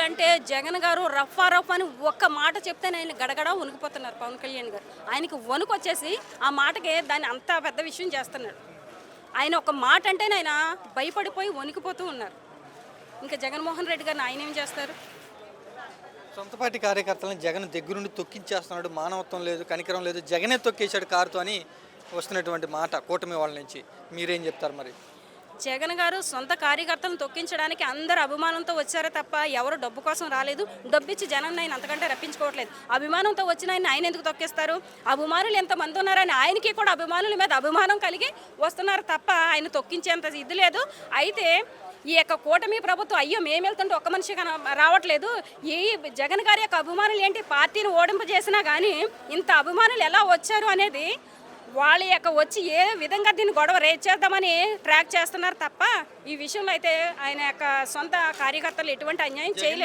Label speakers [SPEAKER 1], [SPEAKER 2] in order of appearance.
[SPEAKER 1] చెప్పాలంటే జగన్ గారు రఫ్ అని ఒక్క మాట చెప్తే ఆయన గడగడ వణుకుపోతున్నారు పవన్ కళ్యాణ్ గారు. ఆయనకి వణుకు వచ్చేసి ఆ మాటకే దాన్ని అంత పెద్ద విషయం చేస్తున్నాడు. ఆయన ఒక మాట అంటేనే ఆయన భయపడిపోయి వణికిపోతూ ఉన్నారు. ఇంకా జగన్మోహన్ రెడ్డి గారిని ఆయన ఏం చేస్తారు?
[SPEAKER 2] సొంత పార్టీ కార్యకర్తలను జగన్ దగ్గరుండి తొక్కించేస్తున్నాడు, మానవత్వం లేదు, కనికరం లేదు, జగనే తొక్కేశాడు కారుతో అని వస్తున్నటువంటి మాట కూటమి వాళ్ళ నుంచి. మీరేం చెప్తారు మరి?
[SPEAKER 1] జగన్ గారు సొంత కార్యకర్తలను తొక్కించడానికి అందరు అభిమానంతో వచ్చారే తప్ప ఎవరు డబ్బు కోసం రాలేదు. డబ్బిచ్చి జనాన్ని ఆయన అంతకంటే రప్పించుకోవట్లేదు. అభిమానంతో వచ్చిన ఆయన ఎందుకు తొక్కిస్తారు? అభిమానులు ఎంతమంది ఉన్నారని ఆయనకి కూడా అభిమానుల మీద అభిమానం కలిగి వస్తున్నారు తప్ప ఆయన తొక్కించేంత ఇది లేదు. అయితే ఈ యొక్క కూటమి ప్రభుత్వం అయ్యో మేము వెళ్తుంటే ఒక్క మనిషి రావట్లేదు. ఈ జగన్ గారి యొక్క అభిమానులు ఏంటి, పార్టీని ఓడింపజేసినా కానీ ఇంత అభిమానులు ఎలా వచ్చారు అనేది వాళ్ళ యొక్క వచ్చి ఏ విధంగా దీన్ని గొడవ రేజ్ చేద్దామని ట్రాక్ చేస్తున్నారు తప్ప ఈ విషయంలో అయితే ఆయన యొక్క సొంత కార్యకర్తలు ఎటువంటి అన్యాయం చేయలేదు.